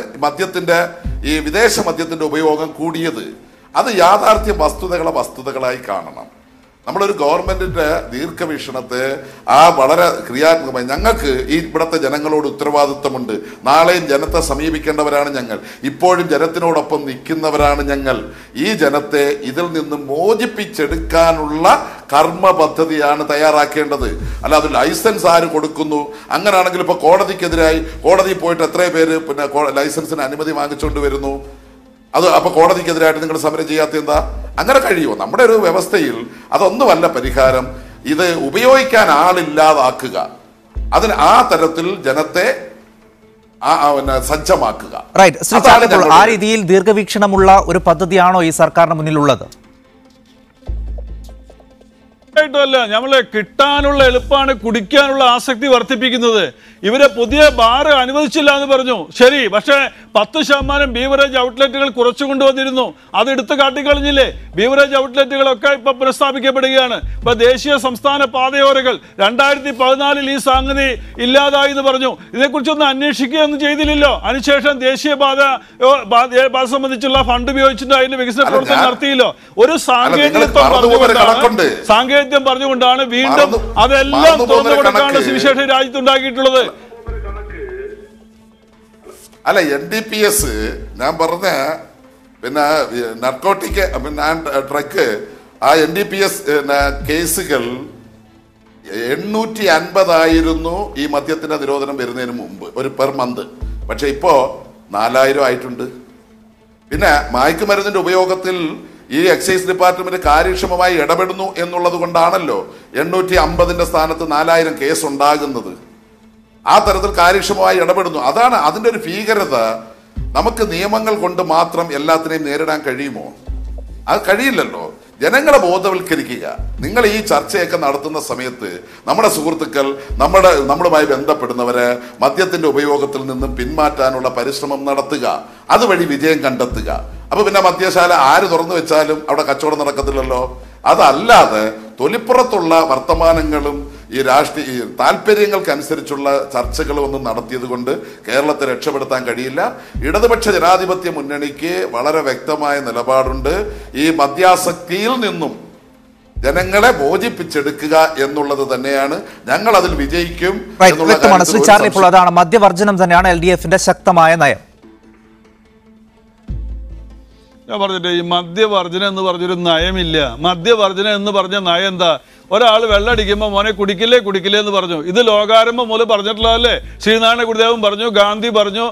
ഈ വിദേശ മദ്യത്തിന്റെ ഉപയോഗം കൂടിയത്. അത് യാഥാർത്ഥ്യ വസ്തുതകളായി കാണണം. നമ്മളൊരു ഗവൺമെന്റിന്റെ ദീർഘവീക്ഷണത്തെ വളരെ ക്രിയാത്മകമായി, ഞങ്ങൾക്ക് ഈ ഇവിടുത്തെ ജനങ്ങളോട് ഉത്തരവാദിത്വമുണ്ട്. നാളെയും ജനത്തെ സമീപിക്കേണ്ടവരാണ് ഞങ്ങൾ. ഇപ്പോഴും ജനത്തിനോടൊപ്പം നിൽക്കുന്നവരാണ് ഞങ്ങൾ. ഈ ജനത്തെ ഇതിൽ നിന്ന് മോചിപ്പിച്ചെടുക്കാനുള്ള കർമ്മ പദ്ധതിയാണ് തയ്യാറാക്കേണ്ടത്. അല്ല അത് ലൈസൻസ് ആര് കൊടുക്കുന്നു? അങ്ങനെയാണെങ്കിൽ ഇപ്പൊ കോടതിക്കെതിരായി കോടതിയിൽ പോയിട്ട് എത്ര പേര് ലൈസൻസിന് അനുമതി വാങ്ങിച്ചുകൊണ്ട് വരുന്നു? അത് അപ്പൊ കോടതിക്കെതിരായിട്ട് നിങ്ങൾ സമരം ചെയ്യാത്ത എന്താ? അങ്ങനെ കഴിയുമോ? നമ്മുടെ ഒരു വ്യവസ്ഥയിൽ അതൊന്നുമല്ല പരിഹാരം. ഇത് ഉപയോഗിക്കാൻ ആളില്ലാതാക്കുക, അതിന് ആ തരത്തിൽ ജനത്തെ സജ്ജമാക്കുക. ആ രീതിയിൽ ദീർഘവീക്ഷണമുള്ള ഒരു പദ്ധതിയാണോ ഈ സർക്കാരിന് മുന്നിലുള്ളത്? ല്ല, നമ്മളെ കിട്ടാനുള്ള എളുപ്പമാണ് കുടിക്കാനുള്ള ആസക്തി വർദ്ധിപ്പിക്കുന്നത്. ഇവരെ പുതിയ ബാർ അനുവദിച്ചില്ല എന്ന് പറഞ്ഞു, ശരി. പക്ഷേ 10% ബീവറേജ് ഔട്ട്ലെറ്റുകൾ കുറച്ചു കൊണ്ടുവന്നിരുന്നു. അത് എടുത്തു കാട്ടിക്കളഞ്ഞില്ലേ? ബീവറേജ് ഔട്ട്ലെറ്റുകളൊക്കെ ഇപ്പൊ പുനഃസ്ഥാപിക്കപ്പെടുകയാണ്. ഇപ്പൊ ദേശീയ സംസ്ഥാന പാതയോരങ്ങൾ 2014 ഈ സംഗതി ഇല്ലാതായി എന്ന് പറഞ്ഞു. ഇതിനെക്കുറിച്ചൊന്നും അന്വേഷിക്കുകയൊന്നും ചെയ്തില്ലല്ലോ. അതിനുശേഷം ദേശീയപാത സംബന്ധിച്ചുള്ള ഫണ്ട് ഉപയോഗിച്ചിട്ട് അതിന്റെ വികസന പ്രവർത്തനം നടത്തിയില്ലോ. ഒരു സാങ്കേതികം പറഞ്ഞുകൊണ്ടാണ് വീണ്ടും അതെല്ലാം തുറന്നു കൊടുക്കാനുള്ള സുവിശേഷം രാജ്യത്തുണ്ടാക്കിയിട്ടുള്ളത്. അല്ല, NDPS ഞാൻ പറഞ്ഞ നർക്കോട്ടിക് ഡ്രഗ് ആ NDPS കേസുകൾ 850 ഈ മദ്യത്തിന്റെ നിരോധനം വരുന്നതിന് മുമ്പ് ഒരു പെർ മന്ത്. പക്ഷെ ഇപ്പോ 4000 ആയിട്ടുണ്ട്. പിന്നെ മയക്കുമരുന്നിന്റെ ഉപയോഗത്തിൽ ഈ എക്സൈസ് ഡിപ്പാർട്ട്മെന്റ് കാര്യക്ഷമമായി ഇടപെടുന്നു എന്നുള്ളത് കൊണ്ടാണല്ലോ 850 സ്ഥാനത്ത് 4000 കേസ് ഉണ്ടാകുന്നത്. ആ തരത്തിൽ കാര്യക്ഷമമായി ഇടപെടുന്നു. അതാണ് അതിന്റെ ഒരു ഭീകരത. നമുക്ക് നിയമങ്ങൾ കൊണ്ട് മാത്രം എല്ലാത്തിനെയും നേരിടാൻ കഴിയുമോ? അത് കഴിയില്ലല്ലോ. ജനങ്ങളെ ബോധവൽക്കരിക്കുക. നിങ്ങൾ ഈ ചർച്ചയൊക്കെ നടത്തുന്ന സമയത്ത് നമ്മുടെ സുഹൃത്തുക്കൾ, നമ്മളുമായി ബന്ധപ്പെടുന്നവരെ മദ്യത്തിന്റെ ഉപയോഗത്തിൽ നിന്നും പിന്മാറ്റാനുള്ള പരിശ്രമം നടത്തുക, അതുവഴി വിജയം കണ്ടെത്തുക. അപ്പൊ പിന്നെ മദ്യശാല ആര് തുറന്നു വെച്ചാലും അവിടെ കച്ചവടം നടക്കത്തില്ലല്ലോ. അതല്ലാതെ തൊലിപ്പുറത്തുള്ള വർത്തമാനങ്ങളും ഈ രാഷ്ട്രീയ താല്പര്യങ്ങൾക്കനുസരിച്ചുള്ള ചർച്ചകളും ഒന്നും നടത്തിയത് കൊണ്ട് കേരളത്തെ രക്ഷപ്പെടുത്താൻ കഴിയില്ല. ഇടതുപക്ഷ ജനാധിപത്യ മുന്നണിക്ക് വളരെ വ്യക്തമായ നിലപാടുണ്ട്. ഈ മദ്യാസക്തിയിൽ നിന്നും ജനങ്ങളെ മോചിപ്പിച്ചെടുക്കുക എന്നുള്ളത് തന്നെയാണ്. ഞങ്ങൾ അതിൽ വിജയിക്കും. ശ്രീ ചാർലി പോൾ, അതാണ് മദ്യവർജനം തന്നെയാണ് LDF-ന്റെ ശക്തമായ നയം. ഞാൻ പറഞ്ഞിട്ട് ഈ മദ്യവർജനം എന്ന് പറഞ്ഞൊരു നയമില്ല. മദ്യവർജനം എന്ന് പറഞ്ഞ നയം എന്താ? ഒരാൾ വെള്ളടിക്കുമ്പോൾ മോനെ കുടിക്കില്ലേ കുടിക്കില്ലേ എന്ന് പറഞ്ഞു. ഇത് ലോകാരംഭം മൂലം പറഞ്ഞിട്ടുള്ളതല്ലേ? ശ്രീനാരായണ ഗുരുദേവൻ പറഞ്ഞു, ഗാന്ധി പറഞ്ഞു,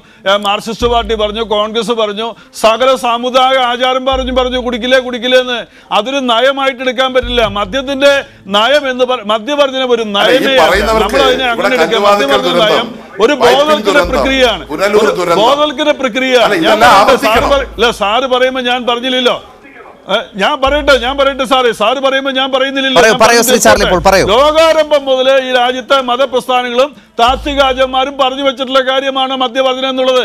മാർക്സിസ്റ്റ് പാർട്ടി പറഞ്ഞു, കോൺഗ്രസ് പറഞ്ഞു, സകല സാമുദായിക ആചാരം പറഞ്ഞു കുടിക്കില്ലേ കുടിക്കില്ലേ എന്ന്. അതൊരു നയമായിട്ട് എടുക്കാൻ പറ്റില്ല. മദ്യത്തിന്റെ നയം എന്ന് മദ്യവർജനം ഒരു നയമേ. നമ്മൾ അതിനെ അങ്ങനെ എടുക്കാം. മദ്യവർജന നയം ഒരു ബോധവൽക്കരണ പ്രക്രിയയാണ്. ബോധവൽക്കരണ പ്രക്രിയയാണ്. സാറ് പറയുമ്പോ ഞാൻ പറഞ്ഞില്ലല്ലോ. ഞാൻ പറയട്ടെ സാറ് പറയുമ്പോൾ ഞാൻ പറയുന്നില്ലല്ലോ. ലോകാരംഭം മുതൽ ഈ രാജ്യത്തെ മതപ്രസ്ഥാനങ്ങളും താത്വികാചന്മാരും പറഞ്ഞു വെച്ചിട്ടുള്ള കാര്യമാണ് മദ്യവർജനം എന്നുള്ളത്.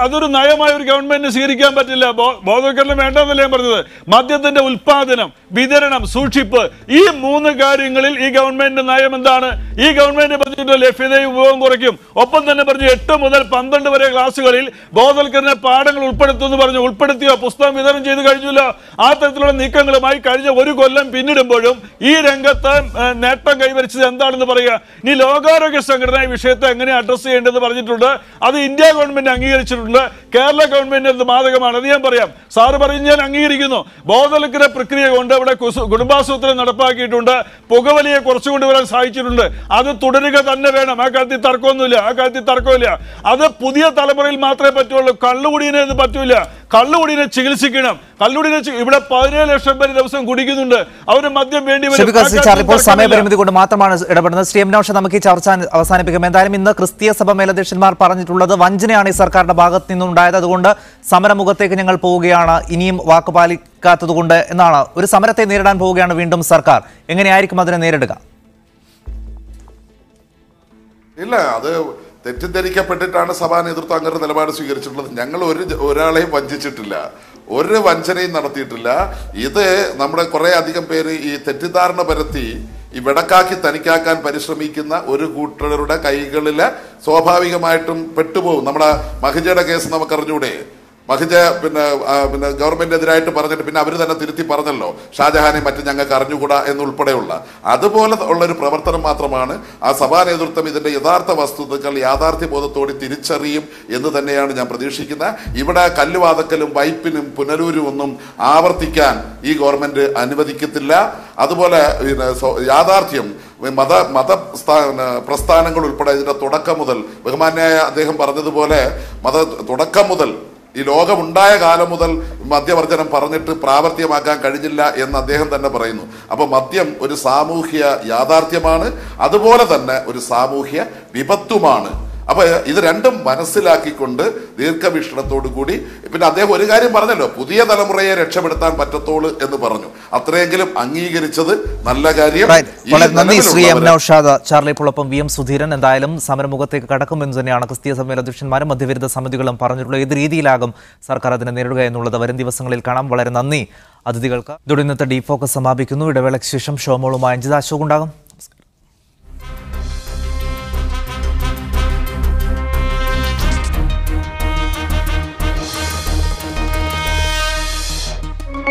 അതൊരു നയമായ ഒരു ഗവൺമെന്റിന് സ്വീകരിക്കാൻ പറ്റില്ല. ബോധവൽക്കരണം വേണ്ടെന്നല്ലേ ഞാൻ പറഞ്ഞത്. മദ്യത്തിന്റെ ഉൽപാദനം, വിതരണം, സൂക്ഷിപ്പ്, ഈ 3 കാര്യങ്ങളിൽ ഈ ഗവൺമെന്റിന്റെ നയം എന്താണ്? ഈ ഗവൺമെന്റ് പറഞ്ഞിട്ട് ലഭ്യതയും ഉപയോഗം കുറയ്ക്കും. ഒപ്പം തന്നെ പറഞ്ഞു 8 മുതൽ 12 വരെ ക്ലാസ്സുകളിൽ ബോധവൽക്കരണ പാഠങ്ങൾ ഉൾപ്പെടുത്തുമെന്ന് പറഞ്ഞു. ഉൾപ്പെടുത്തിയോ? പുസ്തകം വിതരണം ചെയ്ത് കഴിഞ്ഞില്ല. ആ തരത്തിലുള്ള നീക്കങ്ങളുമായി കഴിഞ്ഞ 1 കൊല്ലം പിന്നിടുമ്പോഴും ഈ രംഗത്ത് നേട്ടം കൈവരിച്ചത് എന്താണെന്ന് പറയുക. ഇനി ലോകാരോഗ്യ സംഘടന ഈ വിഷയത്തെ എങ്ങനെ അഡ്രസ് ചെയ്യേണ്ടതെന്ന് പറഞ്ഞിട്ടുണ്ട്. അത് ഇന്ത്യ ഗവൺമെന്റ് അംഗീകരിച്ചിട്ടുണ്ട്. കേരള ഗവൺമെന്റ് അത് ബാധകമാണ്. അത് ഞാൻ പറയാം. സാറ് പറയും ഞാൻ അംഗീകരിക്കുന്നു. ബോധവൽക്കരണ പ്രക്രിയ കൊണ്ട് ഇവിടെ കുടുംബാസൂത്രം നടപ്പാക്കിയിട്ടുണ്ട്. പുകവലിയെ കുറച്ചു കൊണ്ടുവരാൻ സാധിച്ചിട്ടുണ്ട്. അത് തുടരുക തന്നെ വേണം. ആ കാര്യത്തിൽ തർക്കമില്ല. അത് പുതിയ തലമുറയിൽ മാത്രമേ പറ്റുള്ളൂ. കള്ളുകുടിയെ ഇത് പറ്റൂല. കള്ളുകുടിയെ ചികിത്സിക്കണം. ഇവിടെ 17 ലക്ഷം പേര് ദിവസം കുടിക്കുന്നുണ്ട്. അവര് മദ്യം വേണ്ടി വരും. സമയപരിമിതി കൊണ്ട് മാത്രമാണ് ഇടപെടുന്നത്. ശ്രീ എം നൌഷാദ്, നമുക്ക് ഈ ചർച്ച അവസാനിപ്പിക്കാം. എന്തായാലും ഇന്ന് ക്രിസ്തീയ സഭ മേലധ്യക്ഷന്മാർ പറഞ്ഞിട്ടുള്ളത് വഞ്ചനയാണ് ഈ സർക്കാരിന്റെ ഭാഗത്ത് നിന്നുണ്ടായത്. അതുകൊണ്ട് സമരമുഖത്തേക്ക് ഞങ്ങൾ പോവുകയാണ്, ഇനിയും വാക്ക് പാലിക്കാത്തത് കൊണ്ട് എന്നാണ്. ഒരു സമരത്തെ നേരിടാൻ പോവുകയാണ് വീണ്ടും സർക്കാർ. എങ്ങനെയായിരിക്കും അതിനെ നേരിടുക? ഇല്ല, അത് തെറ്റിദ്ധരിക്കപ്പെട്ടിട്ടാണ് സഭാ നേതൃത്വം അങ്ങനെ നിലപാട് സ്വീകരിച്ചിട്ടുള്ളത്. ഞങ്ങൾ ഒരാളെയും വഞ്ചിച്ചിട്ടില്ല, ഒരു വഞ്ചനയും നടത്തിയിട്ടില്ല. ഇത് നമ്മുടെ കുറെ അധികം പേര് ഈ തെറ്റിദ്ധാരണ പരത്തി ഈ വെടക്കാക്കി തനിക്കാക്കാൻ പരിശ്രമിക്കുന്ന ഒരു കൂട്ടരുടെ കൈകളിൽ സ്വാഭാവികമായിട്ടും പെട്ടുപോകും. നമ്മുടെ മഹിജയുടെ കേസ് നമുക്കറിഞ്ഞൂടെ? മഹിജ പിന്നെ ഗവൺമെന്റിനെതിരായിട്ട് പറഞ്ഞിട്ട് പിന്നെ അവർ തന്നെ തിരുത്തി പറഞ്ഞല്ലോ, ഷാജഹാനെ മറ്റും ഞങ്ങൾക്ക് അറിഞ്ഞുകൂടാ എന്നുൾപ്പെടെയുള്ള അതുപോലെ ഉള്ളൊരു പ്രവർത്തനം മാത്രമാണ്. ആ സഭാ നേതൃത്വം ഇതിന്റെ യഥാർത്ഥ വസ്തുതകൾ യാഥാർത്ഥ്യബോധത്തോടെ തിരിച്ചറിയും എന്ന് തന്നെയാണ് ഞാൻ പ്രതീക്ഷിക്കുന്നത്. ഇവിടെ കല്ലുവാതക്കലും വൈപ്പിനും പുനലൂരും ഒന്നും ആവർത്തിക്കാൻ ഈ ഗവൺമെന്റ് അനുവദിക്കത്തില്ല. അതുപോലെ യാഥാർത്ഥ്യം പ്രസ്ഥാനങ്ങൾ ഉൾപ്പെടെ ഇതിന്റെ തുടക്കം മുതൽ, ബഹുമാന്യായ അദ്ദേഹം പറഞ്ഞതുപോലെ തുടക്കം മുതൽ ഈ ലോകമുണ്ടായ കാലം മുതൽ മദ്യവർജനം പറഞ്ഞിട്ട് പ്രാവർത്തികമാക്കാൻ കഴിഞ്ഞില്ല എന്ന് അദ്ദേഹം തന്നെ പറയുന്നു. അപ്പൊ മദ്യം ഒരു സാമൂഹ്യ യാഥാർത്ഥ്യമാണ്, അതുപോലെ തന്നെ ഒരു സാമൂഹ്യ വിപത്തുമാണ്. അപ്പൊ ഇത് രണ്ടും മനസ്സിലാക്കിക്കൊണ്ട് ദീർഘവീക്ഷണത്തോടു കൂടി, പിന്നെ അദ്ദേഹം ഒരു കാര്യം പറഞ്ഞല്ലോ, പുതിയ തലമുറയെ രക്ഷപ്പെടുത്താൻ പറ്റത്തോളൂ എന്ന് പറഞ്ഞു. അത്രയെങ്കിലും അംഗീകരിച്ചത് നല്ല കാര്യം. നന്ദി ശ്രീ എം നൌഷാദ്. ചാർലി പോളൊപ്പം വി എം സുധീരൻ. എന്തായാലും സമരമുഖത്തേക്ക് കടക്കുമെന്ന് തന്നെയാണ് ക്രിസ്തീയ സഭ അധ്യക്ഷന്മാരും മദ്യവിരുദ്ധ സമിതികളും പറഞ്ഞിട്ടുള്ളത്. ഏത് രീതിയിലാകും സർക്കാർ അതിനെ നേരിടുക എന്നുള്ളത് വരും ദിവസങ്ങളിൽ കാണാം. വളരെ നന്ദി അതിഥികൾക്ക്. ഇതോടെ ഇന്നത്തെ ഡീ ഫോക്കസ് സമാപിക്കുന്നു. ഇടവേളയ്ക്ക് ശേഷം ഷോമോളുമായി അഞ്ജിത അശോക് ഉണ്ടാകും.